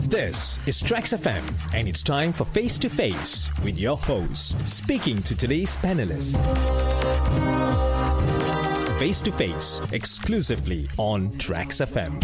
This is Trax FM, and it's time for Face to Face with your host, speaking to today's panelists. Face to Face, exclusively on Trax FM.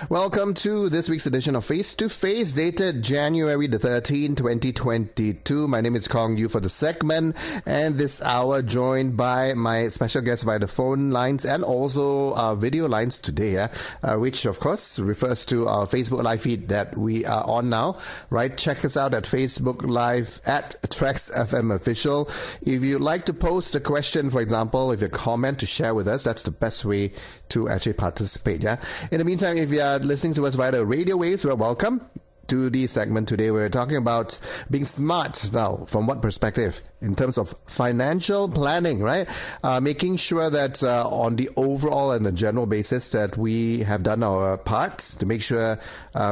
Welcome to this week's edition of Face to Face, dated January the 13th, 2022. My name is Kong Yu for the segment, and this hour joined by my special guest via the phone lines and also video lines today, which of course refers to our Facebook live feed that we are on now, right? Check us out at Facebook Live at Trax FM Official. If you'd like to post a question, for example, if you comment to share with us, that's the best way to actually participate, yeah? In the meantime, if you are listening to us via the radio waves, well, welcome to the segment today. We're talking about being smart now. From what perspective? In terms of financial planning, right? Making sure that on the overall and the general basis that we have done our part to make sure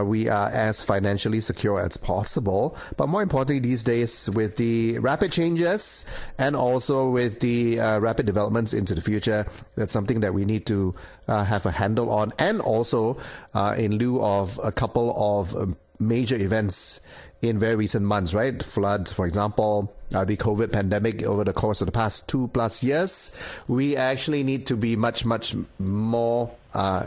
we are as financially secure as possible. But more importantly, these days, with the rapid changes and also with the rapid developments into the future, that's something that we need to have a handle on. And also, in lieu of a couple of major events in very recent months, right? Floods, for example, the COVID pandemic over the course of the past 2+ years. We actually need to be much more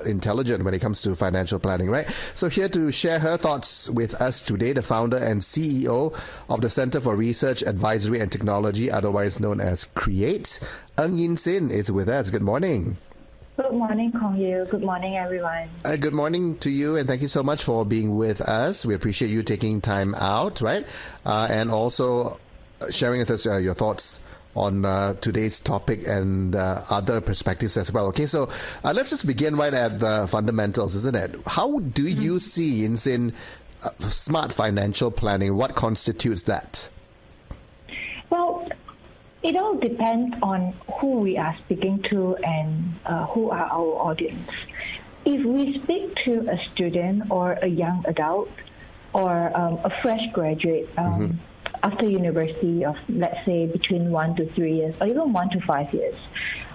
intelligent when it comes to financial planning, right? So here to share her thoughts with us today, the founder and CEO of the Center for Research, Advisory and Technology, otherwise known as CREATE, Yeen is with us. Good morning. Good morning, Kong Yu. Good morning, everyone. Good morning to you, and thank you so much for being with us. We appreciate you taking time out, right? And also sharing with us your thoughts on today's topic and other perspectives as well. Okay, so let's just begin right at the fundamentals, isn't it? How do you see in smart financial planning? What constitutes that? Well, it all depends on who we are speaking to and who are our audience. If we speak to a student or a young adult or a fresh graduate after university of, let's say, between 1 to 3 years or even 1 to 5 years,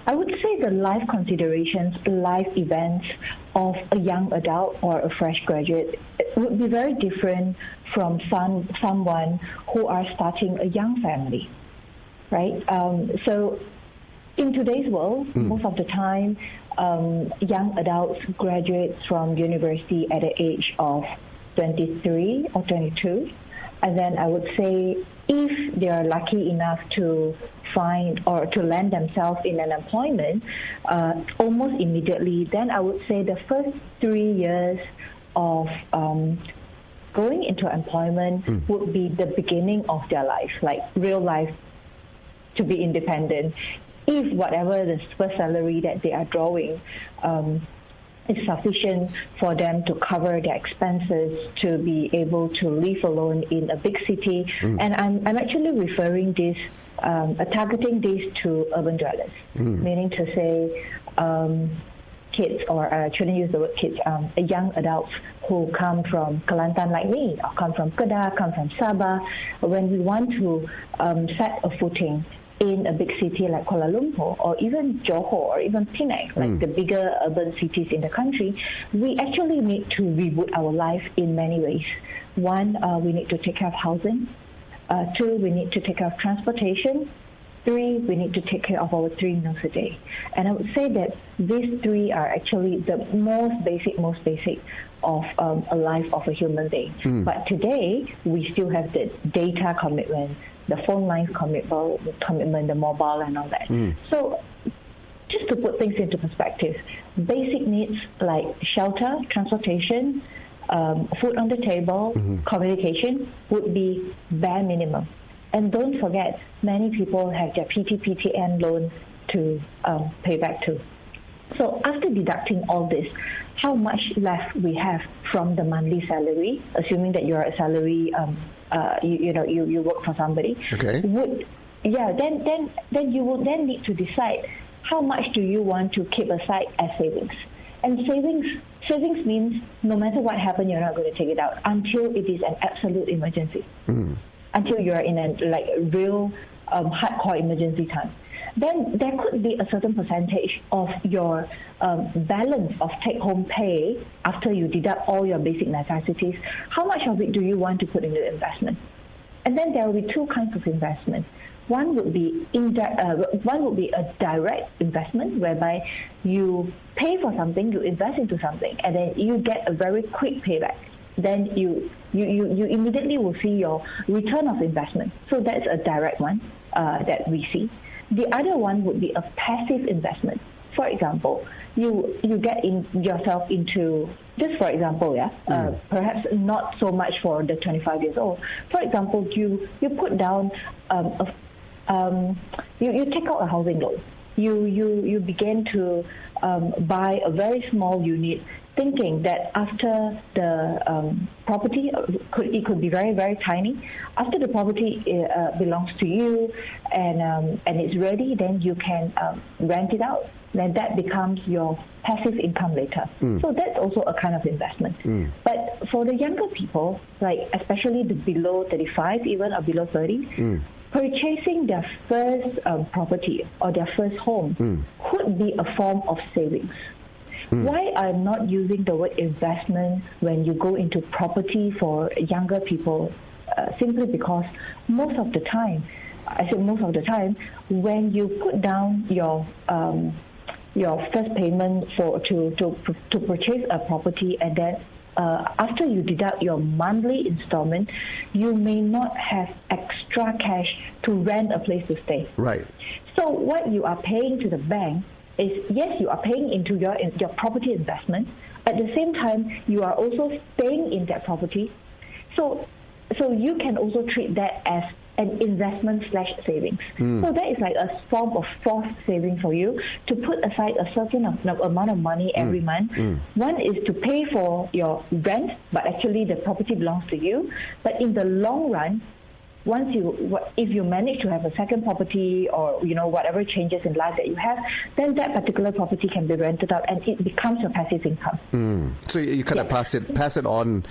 I would say the life considerations, life events of a young adult or a fresh graduate would be very different from someone who are starting a young family. Right. So in today's world, most of the time, young adults graduate from university at the age of 23 or 22. And then I would say if they are lucky enough to find or to land themselves in an employment almost immediately, then I would say the first 3 years of going into employment would be the beginning of their life, like real life, to be independent. If whatever the first salary that they are drawing is sufficient for them to cover their expenses, to be able to live alone in a big city. And I'm actually referring this, targeting this to urban dwellers, meaning to say kids, or I shouldn't use the word kids, young adults who come from Kelantan like me, or come from Kedah, come from Sabah. When we want to set a footing in a big city like Kuala Lumpur or even Johor or even Penang, like the bigger urban cities in the country, we actually need to reboot our life in many ways. One, we need to take care of housing. 2, we need to take care of transportation. 3, we need to take care of our 3 meals a day. And I would say that these 3 are actually the most basic of a life of a human being. But today, we still have the data commitment, the phone lines commitment, the mobile and all that. So just to put things into perspective, basic needs like shelter, transportation, food on the table, communication would be bare minimum. And don't forget, many people have their PTPTN loan to pay back to. So after deducting all this, how much left we have from the monthly salary, assuming that you're a salary, you work for somebody. Okay. Then you will then need to decide how much do you want to keep aside as savings. And savings means no matter what happens, you're not going to take it out until it is an absolute emergency. Until you're in a real hardcore emergency time, then there could be a certain percentage of your balance of take-home pay after you deduct all your basic necessities. How much of it do you want to put into investment? And then there will be two kinds of investment. One would be a direct investment, whereby you pay for something, you invest into something, and then you get a very quick payback. Then you immediately will see your return of investment. So that's a direct one that we see. The other one would be a passive investment. For example, you get yourself into, just for example, perhaps not so much for the 25 years old. For example, you put down you take out a housing loan. You begin to buy a very small unit, thinking that after the property, it could be very, very tiny. After the property belongs to you and it's ready, then you can rent it out. Then that becomes your passive income later. So that's also a kind of investment. But for the younger people, like especially the below 35 even or below 30, purchasing their first property or their first home could be a form of savings. Why I'm not using the word investment when you go into property for younger people? Simply because most of the time, when you put down your first payment to purchase a property, and then after you deduct your monthly installment, you may not have extra cash to rent a place to stay. Right. So what you are paying to the bank is, yes, you are paying into your property investment. At the same time, you are also staying in that property. So you can also treat that as an investment / savings. So that is like a form of forced saving for you to put aside a certain amount of money every month. One is to pay for your rent, but actually the property belongs to you. But in the long run, if you manage to have a second property or whatever changes in life that you have, then that particular property can be rented out and it becomes your passive income. So you kind of pass it on,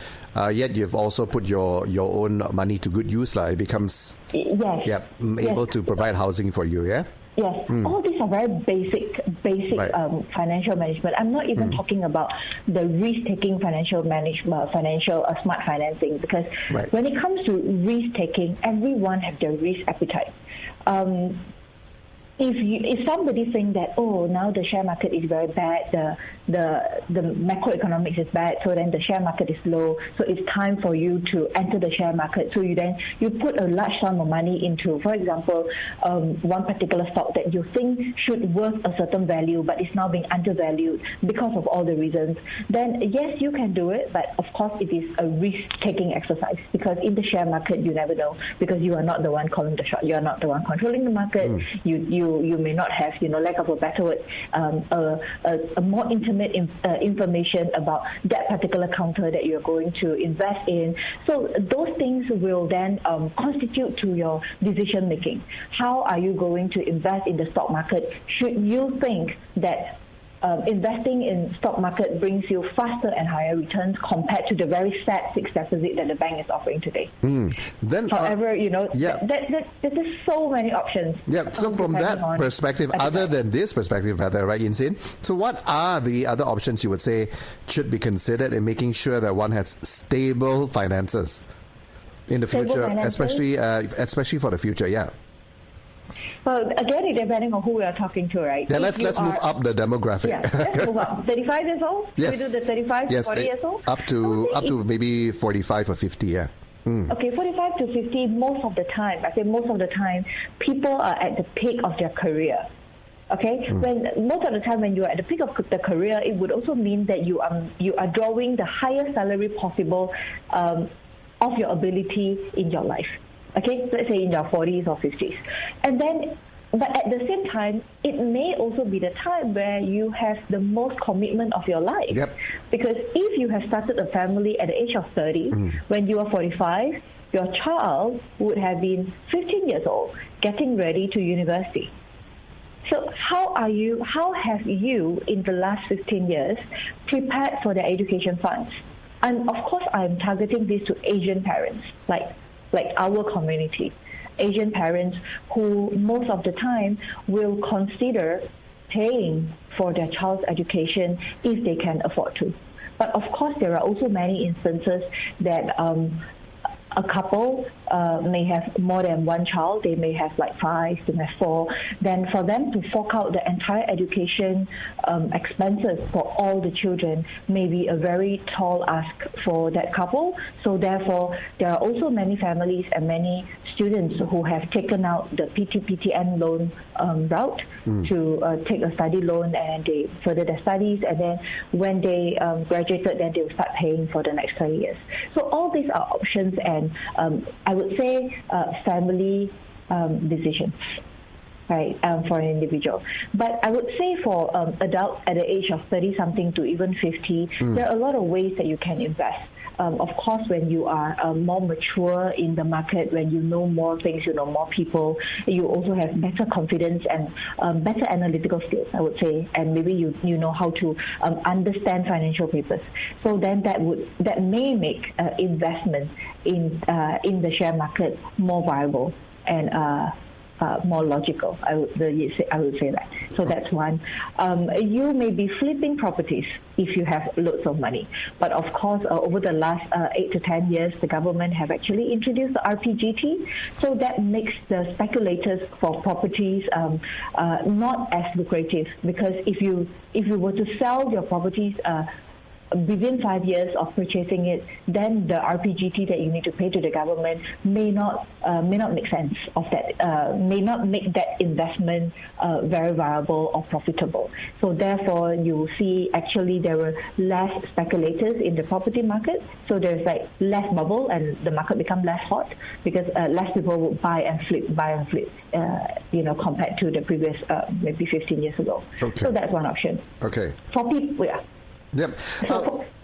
yet you've also put your own money to good use. It becomes able to provide housing for you. Yeah. Yes, all these are very basic Right. Financial management. I'm not even talking about the risk-taking financial management, smart financing, because when it comes to risk-taking, everyone has their risk appetite. If somebody think that now the share market is very bad, the macroeconomics is bad, so then the share market is low, so it's time for you to enter the share market. So you put a large sum of money into, for example, one particular stock that you think should worth a certain value, but it's now being undervalued because of all the reasons. Then yes, you can do it, but of course it is a risk-taking exercise, because in the share market you never know, because you are not the one calling the shot, you are not the one controlling the market. You may not have, lack of a better word, a more intimate information about that particular counter that you're going to invest in. So those things will then constitute to your decision making. How are you going to invest in the stock market? Should you think that investing in stock market brings you faster and higher returns compared to the very sad fixed deposit that the bank is offering today? Then, however, there's so many options. Yeah. So from that perspective, other than this perspective, right, Yeen? So what are the other options you would say should be considered in making sure that one has stable finances in the future, especially for the future? Yeah. Well, again, it depending on who we are talking to, right? Yeah, let's move up the demographic. Yeah, let's move up. 35 years old? Yes. We do the 35 to 40 years old? Up to maybe 45 or 50, yeah. Okay, 45 to 50, most of the time, people are at the peak of their career. Okay, most of the time when you are at the peak of the career, it would also mean that you are drawing the highest salary possible of your ability in your life. Okay, let's say in your 40s or 50s. And then, but at the same time, it may also be the time where you have the most commitment of your life. Yep. Because if you have started a family at the age of 30, when you are 45, your child would have been 15 years old, getting ready to university. So how have you, in the last 15 years, prepared for their education funds? And of course, I'm targeting this to Asian parents, like our community. Asian parents who most of the time will consider paying for their child's education if they can afford to. But of course, there are also many instances that a couple may have more than one child. They may have like 5, they may have 4. Then for them to fork out the entire education expenses for all the children may be a very tall ask for that couple. So therefore, there are also many families and many students who have taken out the PTPTN loan route to take a study loan, and they further their studies, and then when they graduated, then they will start paying for the next 20 years. So all these are options, and I would say family decisions, right, for an individual. But I would say for adults at the age of 30-something to even 50, there are a lot of ways that you can invest. Of course, when you are more mature in the market, when you know more things, you know more people, you also have better confidence and better analytical skills, I would say, and maybe you know how to understand financial papers. So then that may make investment in the share market more viable and more logical. I would say that. So that's one. You may be flipping properties if you have loads of money. But of course, over the last 8 to 10 years, the government have actually introduced the RPGT. So that makes the speculators for properties not as lucrative, because if you were to sell your properties within 5 years of purchasing it, then the RPGT that you need to pay to the government may not make sense of that, may not make that investment very viable or profitable. So therefore, you will see actually there were less speculators in the property market. So there's like less bubble, and the market become less hot because less people would buy and flip, compared to the previous maybe 15 years ago. Okay. So that's one option. Okay. For people, yeah. Yep.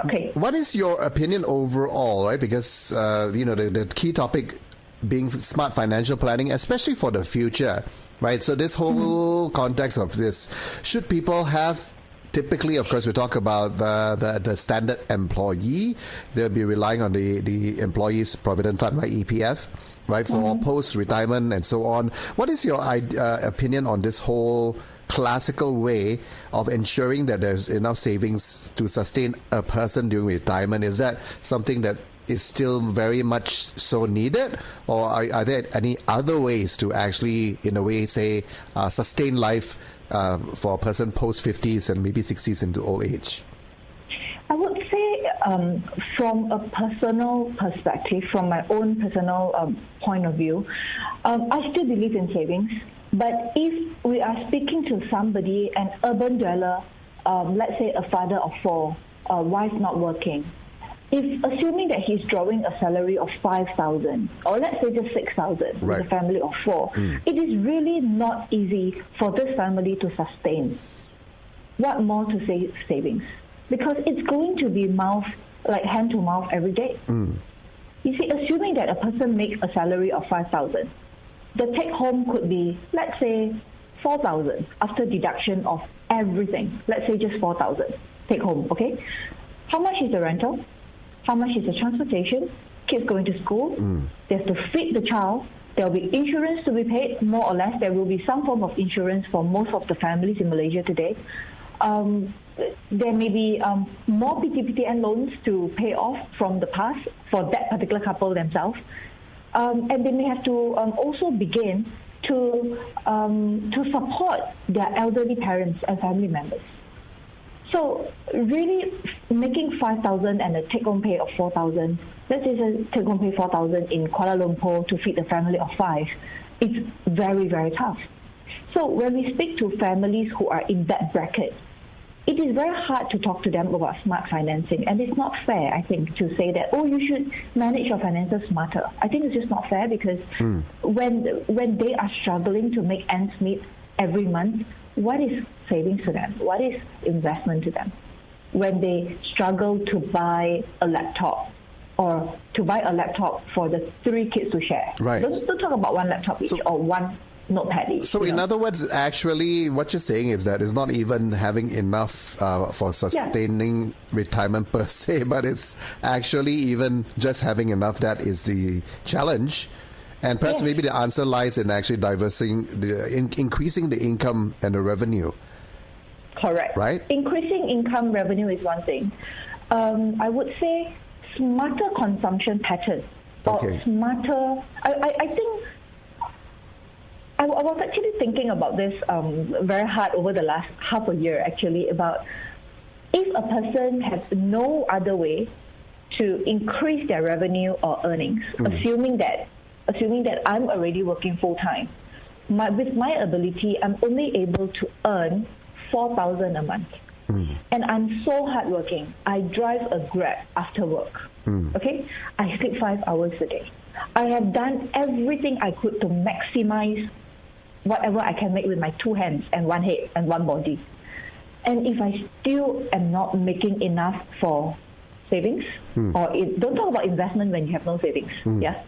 Okay. What is your opinion overall, right? Because, the key topic being smart financial planning, especially for the future, right? So this whole context of this, should people have, typically, of course, we talk about the standard employee. They'll be relying on the employee's provident fund, right, EPF, right, for post-retirement and so on. What is your opinion on this whole classical way of ensuring that there's enough savings to sustain a person during retirement? Is that something that is still very much so needed, or are there any other ways to actually, in a way, say, sustain life for a person post 50s and maybe 60s into old age? I would say from a personal perspective, from my own personal point of view, I still believe in savings. But if we are speaking to somebody, an urban dweller, let's say a father of 4, a wife not working, assuming that he's drawing a salary of 5,000, or let's say just 6,000, right, with a family of 4, it is really not easy for this family to sustain. What more to say savings? Because it's going to be hand to mouth every day. You see, assuming that a person makes a salary of 5,000, the take home could be, let's say, 4,000 after deduction of everything. Let's say just 4,000 take home, okay? How much is the rental? How much is the transportation? Kids going to school? They have to feed the child. There will be insurance to be paid, more or less. There will be some form of insurance for most of the families in Malaysia today. There may be more PTPTN loans to pay off from the past for that particular couple themselves. And they may have to also begin to support their elderly parents and family members. So really making 5,000 and a take-home pay of 4,000, let's say a take-home pay 4,000 in Kuala Lumpur to feed a family of 5, it's very, very tough. So when we speak to families who are in that bracket, it is very hard to talk to them about smart financing, and it's not fair, I think, to say that, you should manage your finances smarter. I think it's just not fair, because when they are struggling to make ends meet every month, what is savings to them? What is investment to them? When they struggle to buy a laptop, or to buy a laptop for the 3 kids to share. Right. Don't talk about one laptop each, or one notepad each. So in other words, actually, what you're saying is that it's not even having enough for sustaining retirement per se, but it's actually even just having enough that is the challenge And perhaps Yes. maybe the answer lies in actually increasing the income and the revenue. Correct. Right? Increasing income revenue is one thing. I would say smarter consumption patterns or Okay. smarter. I think I was actually thinking about this very hard over the last half a year actually about if a person has no other way to increase their revenue or earnings, assuming that I'm already working full time, with my ability, I'm only able to earn 4,000 a month. And I'm so hardworking. I drive a Grab after work. Okay? I sleep 5 hours a day. I have done everything I could to maximize whatever I can make with my two hands and one head and one body. And if I still am not making enough for savings, don't talk about investment when you have no savings, yeah?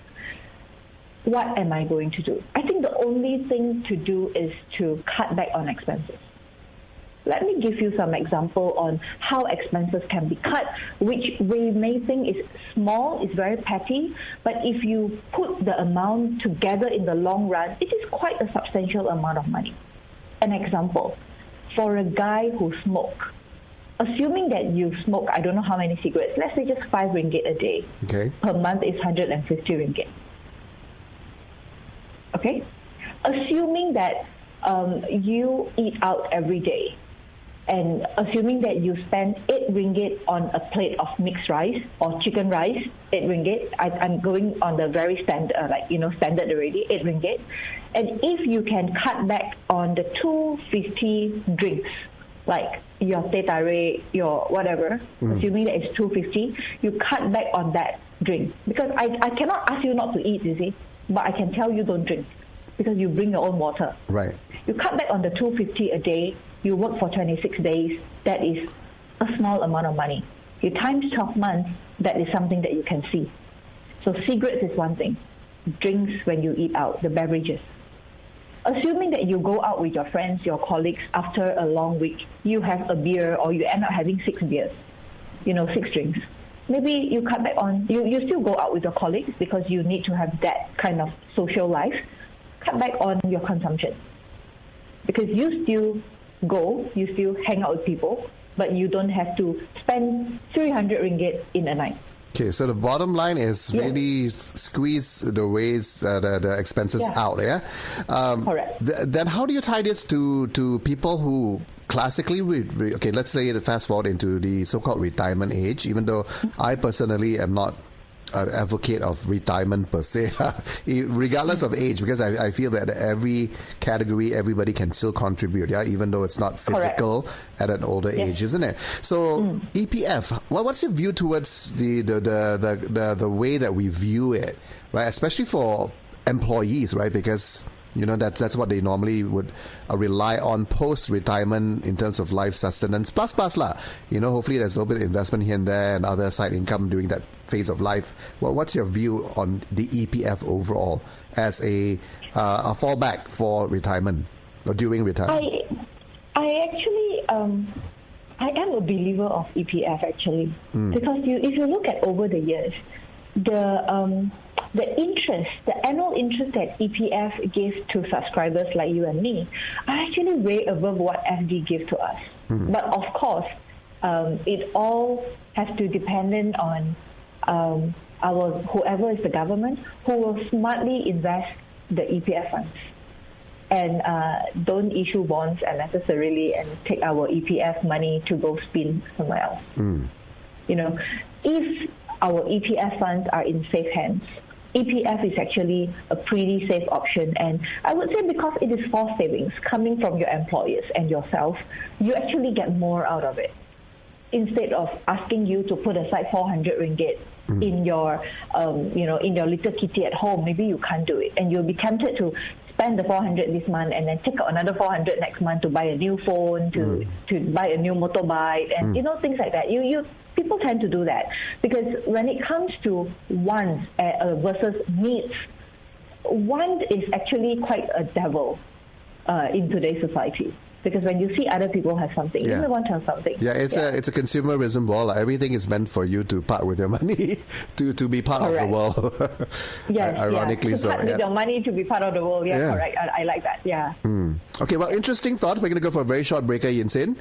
What am I going to do? I think the only thing to do is to cut back on expenses. Let me give you some example on how expenses can be cut, which we may think is small, is very petty, but if you put the amount together in the long run, it is quite a substantial amount of money. An example, for a guy who smokes, assuming that you smoke, I don't know how many cigarettes, let's say just 5 ringgit a day. Okay. Per month is 150 ringgit. Okay? Assuming that you eat out every day, and assuming that you spend 8 ringgit on a plate of mixed rice or chicken rice, 8 ringgit, I'm going on the very standard, standard already, 8 ringgit. And if you can cut back on the 250 drinks, like your teh tarik, your whatever, assuming that it's 250, you cut back on that drink. Because I cannot ask you not to eat, you see, but I can tell you don't drink because you bring your own water. Right. You cut back on the 250 a day, you work for 26 days, that is a small amount of money. You times 12 months, that is something that you can see. So cigarettes is one thing. Drinks when you eat out, the beverages. Assuming that you go out with your friends, your colleagues, after a long week, you have a beer or you end up having 6 beers, 6 drinks. Maybe you cut back on, you still go out with your colleagues because you need to have that kind of social life. Cut back on your consumption. Because you still you still hang out with people, but you don't have to spend 300 ringgit in a night. Okay, so the bottom line is really squeeze the ways, the expenses out, yeah? Correct. Then how do you tie this to people who classically, okay, let's say fast forward into the so-called retirement age, even though I personally am not an advocate of retirement per se, regardless of age, because I feel that every category, everybody can still contribute, yeah, even though it's not physical at an older age, isn't it? So EPF, what's your view towards the way that we view it, right? Especially for employees, right? Because that's what they normally would rely on post-retirement in terms of life sustenance. Plus lah. Hopefully there's a little bit of investment here and there and other side income during that phase of life. What's your view on the EPF overall as a fallback for retirement or during retirement? I actually I am a believer of EPF actually because if you look at over the years, the interest, the annual interest that EPF gives to subscribers like you and me are actually way above what FD gives to us. But of course, it all has to depend on whoever is the government who will smartly invest the EPF funds and don't issue bonds unnecessarily and take our EPF money to go spin somewhere else. If our EPF funds are in safe hands, EPF is actually a pretty safe option, and I would say because it is forced savings coming from your employers and yourself, you actually get more out of it. Instead of asking you to put aside 400 ringgit in your, in your little kitty at home, maybe you can't do it, and you'll be tempted to spend the 400 this month and then take out another 400 next month to buy a new phone, to buy a new motorbike, and things like that. People tend to do that because when it comes to wants versus needs, want is actually quite a devil in today's society. Because when you see other people have something, you may want to have something. Yeah, it's a consumerism world. Everything is meant for you to part with your money to be part of the world. Yes, ironically to part with your money to be part of the world. Yeah, correct. I like that. Yeah. Okay, well, interesting thought. We're going to go for a very short break, Yeen.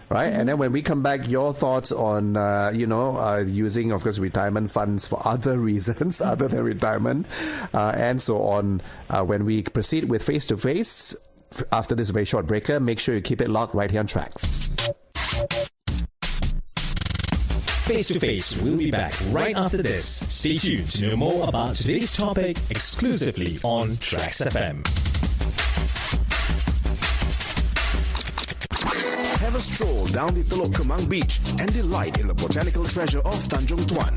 Right, and then when we come back, your thoughts on using, of course, retirement funds for other reasons other than retirement, and so on. When we proceed with Face to Face after this very short breaker, make sure you keep it locked right here on Tracks. Face to Face will be back right after this. Stay tuned to know more about today's topic exclusively on Tracks FM. Have a stroll down the Teluk Kemang beach and delight in the botanical treasure of Tanjung Tuan.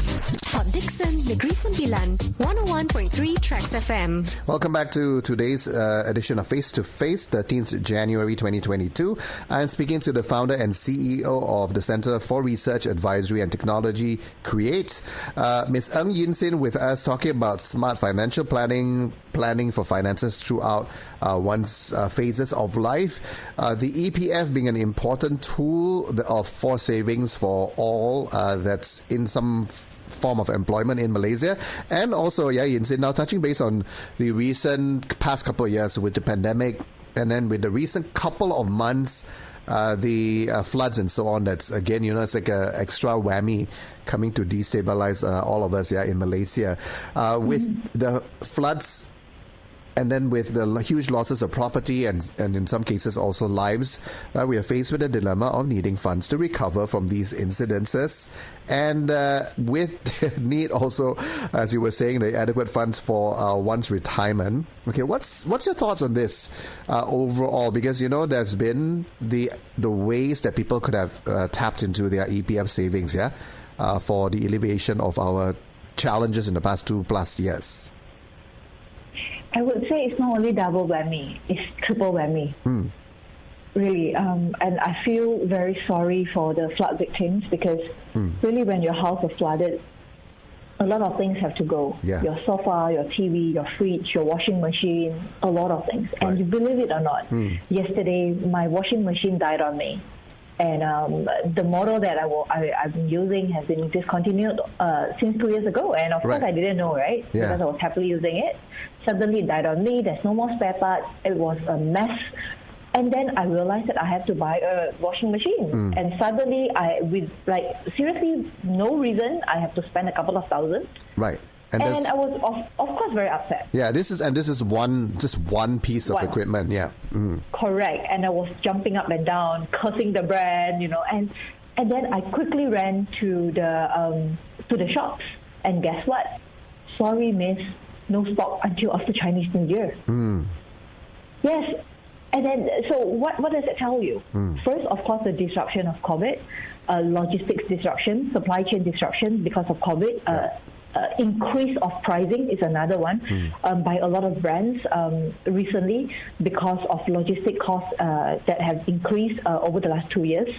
Port Dickson, Negeri Sembilan, 101.3 Tracks FM. Welcome back to today's edition of Face to Face, 13th January 2022. I'm speaking to the founder and CEO of the Centre for Research, Advisory and Technology, Create, Ms. Yeen with us, talking about smart financial planning for finances throughout one's phases of life. The EPF being an important tool for savings for all that's in some form of employment in Malaysia. And also, Yeen, now touching base on the recent past couple of years with the pandemic, and then with the recent couple of months, the floods and so on, that's again, it's like an extra whammy coming to destabilize all of us in Malaysia. With the floods, and then with the huge losses of property and in some cases also lives, we are faced with the dilemma of needing funds to recover from these incidences. And with the need also, as you were saying, the adequate funds for one's retirement. Okay, what's your thoughts on this overall? Because, there's been the ways that people could have tapped into their EPF savings, for the alleviation of our challenges in the past 2+ years. I would say it's not only double whammy, it's triple whammy. Really. And I feel very sorry for the flood victims because really when your house is flooded, a lot of things have to go. Yeah. Your sofa, your TV, your fridge, your washing machine, a lot of things. And you believe it or not, yesterday my washing machine died on me. And the model that I've been using has been discontinued since 2 years ago. And of course, I didn't know, right? Yeah. Because I was happily using it. Suddenly, it died on me. There's no more spare parts. It was a mess. And then I realized that I have to buy a washing machine. And suddenly, seriously, no reason, I have to spend a couple of thousand. Right. And I was, of course, very upset. Yeah, this is just one piece of equipment. Yeah. Correct. And I was jumping up and down, cursing the brand, and then I quickly ran to the shops. And guess what? Sorry, miss, no stock until after Chinese New Year. Yes. And then, so what does it tell you? First, of course, the disruption of COVID, logistics disruption, supply chain disruption because of COVID, increase of pricing is another one by a lot of brands recently because of logistic costs that have increased over the last 2 years.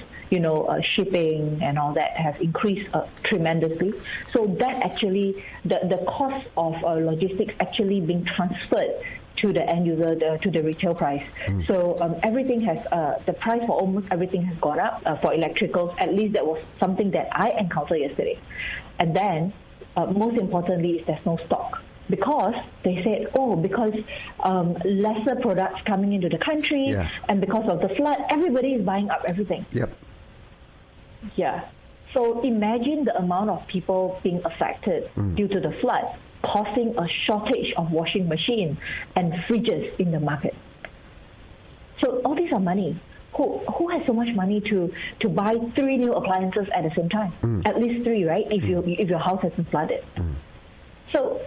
Shipping and all that have increased tremendously. So that actually, the cost of logistics actually being transferred to the end user, to the retail price. So everything has, the price for almost everything has gone up. For electricals, at least that was something that I encountered yesterday. And then, most importantly, is there's no stock. Because they said, because lesser products coming into the country, and because of the flood, everybody is buying up everything. Yep. Yeah. So imagine the amount of people being affected due to the flood, causing a shortage of washing machine and fridges in the market. So all these are money. Who has so much money to buy 3 new appliances at the same time? At least 3, right? If your house has been flooded. So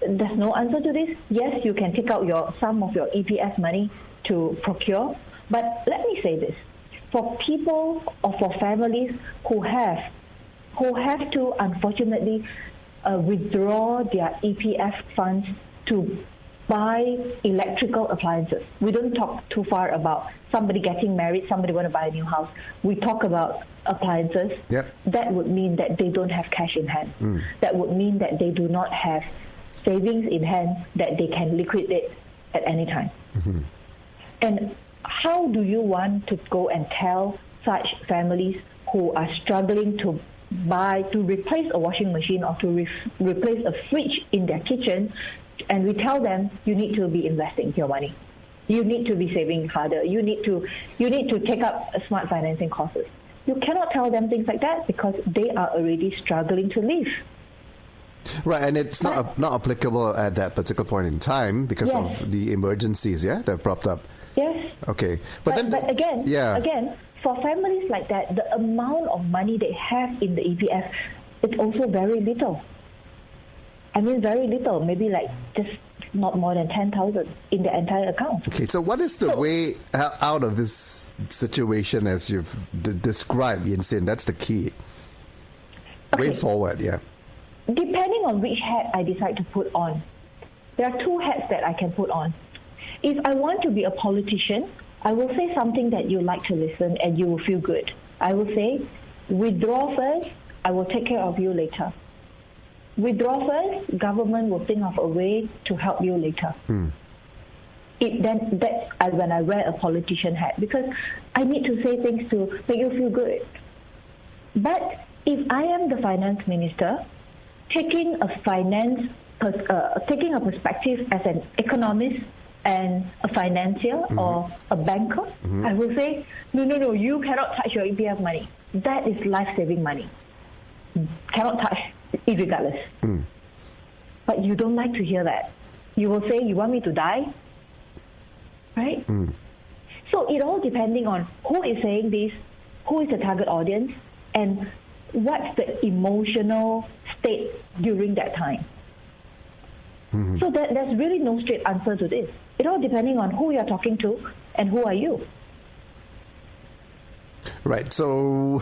there's no answer to this. Yes, you can take out some of your EPF money to procure, but let me say this: for people or for families who have to unfortunately withdraw their EPF funds to buy electrical appliances. We don't talk too far about somebody getting married, somebody want to buy a new house. We talk about appliances. Yep. That would mean that they don't have cash in hand. That would mean that they do not have savings in hand that they can liquidate at any time. And how do you want to go and tell such families who are struggling to replace a washing machine or to replace a fridge in their kitchen, and we tell them you need to be investing your money, you need to be saving harder, you need to take up smart financing courses? You cannot tell them things like that because they are already struggling to live. Right, and it's not applicable at that particular point in time because of the emergencies, that have propped up. Yes. Okay, but again, for families like that, the amount of money they have in the EPF is also very little. I mean, very little, maybe like just not more than 10,000 in the entire account. Okay, so what is the way out of this situation as you've described, Yeen? That's the key. Way forward, Depending on which hat I decide to put on, there are two hats that I can put on. If I want to be a politician, I will say something that you like to listen and you will feel good. I will say, withdraw first, I will take care of you later. Withdraw first, government will think of a way to help you later. That's when I wear a politician hat, because I need to say things to make you feel good. But if I am the finance minister, taking a perspective as an economist and a financier or a banker, I will say, no, you cannot touch your EPF money. That is life-saving money. Cannot touch, irregardless. But you don't like to hear that. You will say, you want me to die? Right? So it all depending on who is saying this, who is the target audience, and what's the emotional state during that time. So there's really no straight answer to this. It all depending on who you're talking to and who are you. Right. So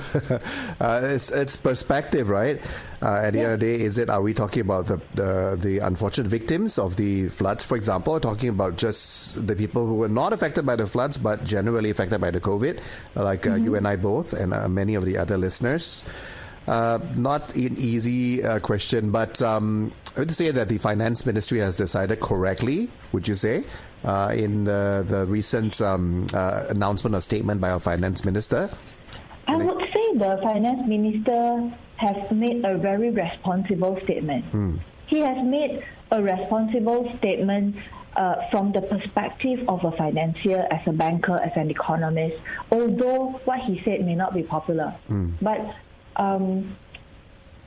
it's perspective, right? At the end of the day, are we talking about the unfortunate victims of the floods, for example, or talking about just the people who were not affected by the floods but generally affected by the COVID, like you and I both, and many of the other listeners? Not an easy question, but I would say that the finance ministry has decided correctly, would you say, in the recent announcement or statement by our finance minister? I would say the finance minister has made a very responsible statement. He has made a responsible statement from the perspective of a financier, as a banker, as an economist, although what he said may not be popular. But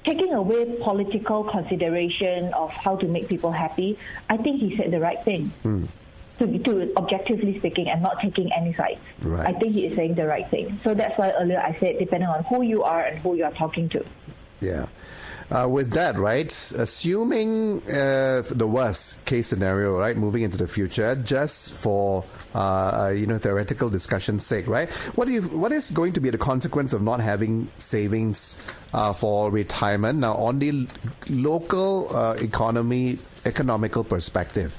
taking away political consideration of how to make people happy, I think he said the right thing. To objectively speaking, and not taking any sides. Right. I think he is saying the right thing. So that's why earlier I said, depending on who you are and who you are talking to. Yeah. With that, right, assuming the worst case scenario, right, moving into the future, just for theoretical discussion's sake, right, what is going to be the consequence of not having savings for retirement? Now, on the local economical perspective,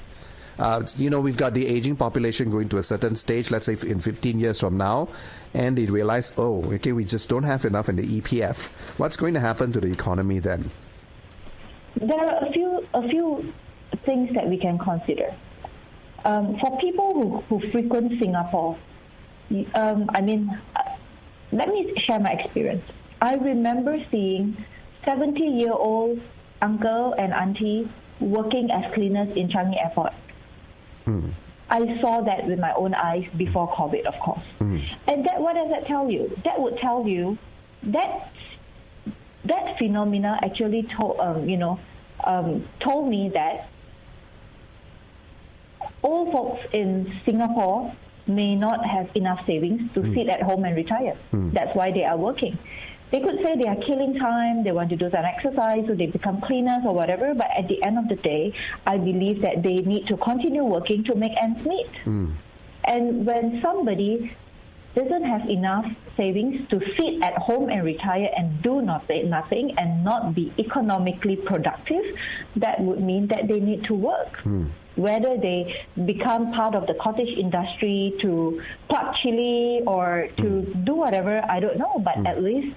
we've got the aging population going to a certain stage, let's say in 15 years from now, and they realize, we just don't have enough in the EPF. What's going to happen to the economy then? There are a few things that we can consider. For people who frequent Singapore, let me share my experience. I remember seeing 70-year-old uncle and auntie working as cleaners in Changi Airport. I saw that with my own eyes before COVID, of course. And what does that tell you? That would tell you that phenomena actually told me that old folks in Singapore may not have enough savings to sit at home and retire. That's why they are working. They could say they are killing time, they want to do some exercise, so they become cleaners or whatever, but at the end of the day, I believe that they need to continue working to make ends meet. And when somebody doesn't have enough savings to sit at home and retire and do nothing and not be economically productive, that would mean that they need to work. Whether they become part of the cottage industry to pluck chili or to do whatever, I don't know. But at least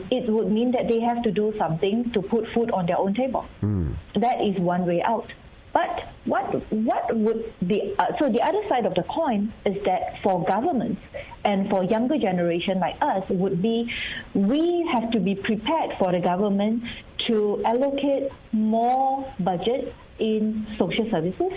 it would mean that they have to do something to put food on their own table. That is one way out. But what would the so the other side of the coin is that for governments and for younger generation like us would be we have to be prepared for the government to allocate more budget in social services,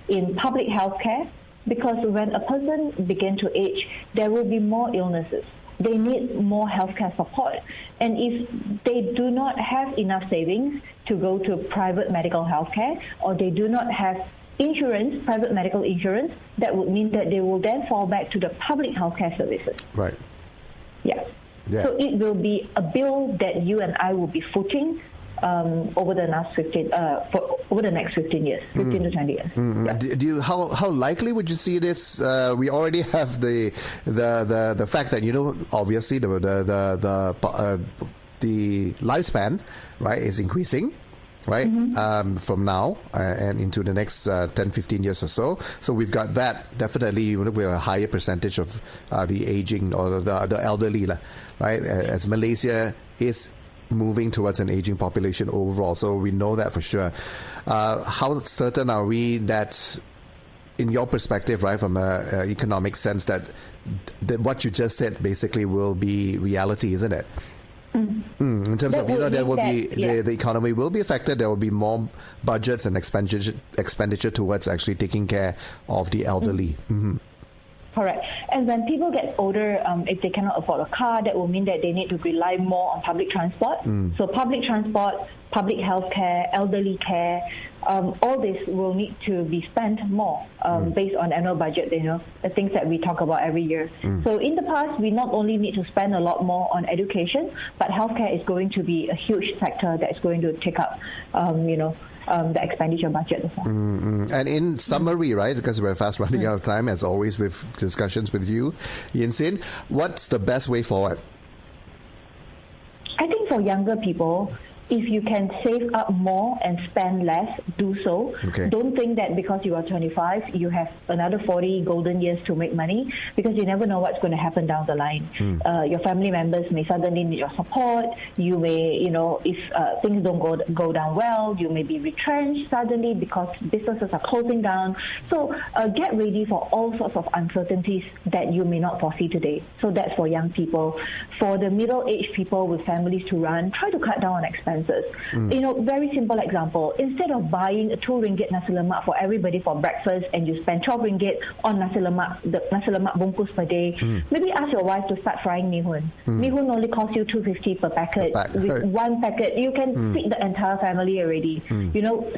in public health care, because when a person begins to age, there will be more illnesses. They need more healthcare support. And if they do not have enough savings to go to private medical healthcare, or they do not have insurance, private medical insurance, that would mean that they will then fall back to the public healthcare services. Right. Yeah. So it will be a bill that you and I will be footing over the next 15 years, 15 to 20 years. Yeah. Do you, how likely would you see this? We already have the fact that obviously the lifespan, right, is increasing. Right, from now and into the next 10, 15 years or so. So we've got that definitely with a higher percentage of the aging or the elderly, right? As Malaysia is moving towards an aging population overall. So we know that for sure. How certain are we that, in your perspective, right, from an economic sense, that what you just said basically will be reality, isn't it? In terms of, there will be the economy will be affected. There will be more budgets and expenditure towards actually taking care of the elderly. Correct. And when people get older, if they cannot afford a car, that will mean that they need to rely more on public transport. So public transport, public health care, elderly care, all this will need to be spent more based on annual budget, the things that we talk about every year. So in the past, we not only need to spend a lot more on education, but healthcare is going to be a huge sector that is going to take up, the expenditure budget as well. And in summary, right, because we're fast running out of time, as always with discussions with you, Yeen, what's the best way forward? I think for younger people, if you can save up more and spend less, do so. Okay. Don't think that because you are 25, you have another 40 golden years to make money, because you never know what's going to happen down the line. Your family members may suddenly need your support. You may, if things don't go down well, you may be retrenched suddenly because businesses are closing down. So get ready for all sorts of uncertainties that you may not foresee today. So that's for young people. For the middle-aged people with families to run, try to cut down on expenses. Very simple example. Instead of buying a 2 ringgit nasi lemak for everybody for breakfast and you spend 12 ringgit on nasi lemak bungkus per day, maybe ask your wife to start frying mee hoon. Mee hoon only costs you 250 per packet. With one packet, you can feed the entire family already.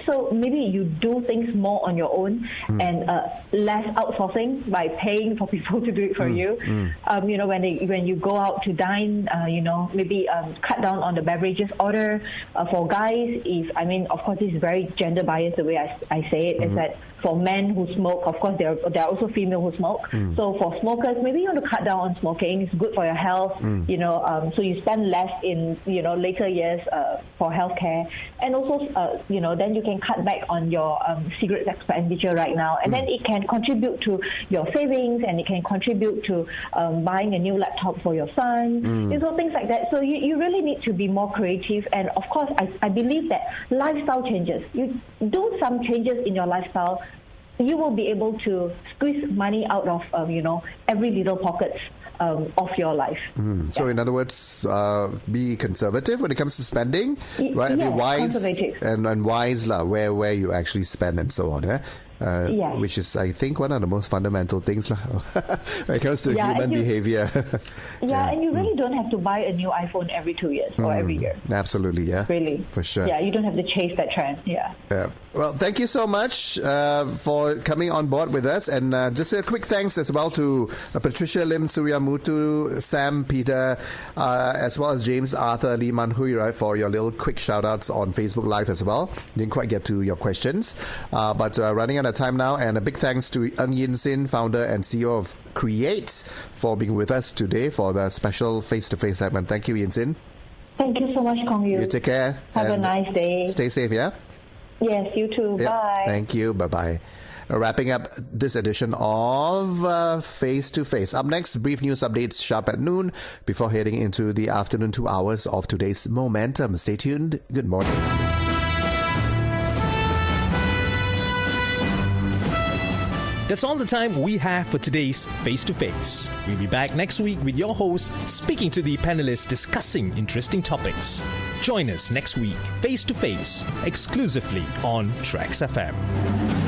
So maybe you do things more on your own and less outsourcing by paying for people to do it for you. When you go out to dine, maybe cut down on the beverages order. For guys, of course, this is very gender biased the way I say it, is that for men who smoke, of course, there are also female who smoke. So for smokers, maybe you want to cut down on smoking. It's good for your health, so you spend less in, later years for healthcare. And also, then you can cut back on your cigarette expenditure right now. And then it can contribute to your savings, and it can contribute to buying a new laptop for your son. So things like that. So you really need to be more creative. And of course, I believe that lifestyle changes. You do some changes in your lifestyle, you will be able to squeeze money out of, every little pockets of your life. So in other words, be conservative when it comes to spending, right? Yes, be wise conservative. and wise where you actually spend and so on. Which is, I think, one of the most fundamental things when it comes to human behavior. And you really don't have to buy a new iPhone every 2 years or every year. Absolutely, yeah. Really. For sure. Yeah, you don't have to chase that trend. Yeah. Well, thank you so much for coming on board with us. And just a quick thanks as well to Patricia Lim, Surya Mutu, Sam Peter, as well as James Arthur, Lee Man Hui, right, for your little quick shout-outs on Facebook Live as well. Didn't quite get to your questions. But running out of time now, and a big thanks to Yeen, founder and CEO of Create, for being with us today for the special face-to-face segment. Thank you, Yeen. Thank you so much, Kong Yu. You take care. Have a nice day. Stay safe, yeah? Yes, you too. Yep. Bye. Thank you. Bye-bye. Wrapping up this edition of Face to Face. Up next, brief news updates sharp at noon before heading into the afternoon 2 hours of today's Momentum. Stay tuned. Good morning. That's all the time we have for today's Face to Face. We'll be back next week with your host speaking to the panelists discussing interesting topics. Join us next week, Face to Face, exclusively on Trax FM.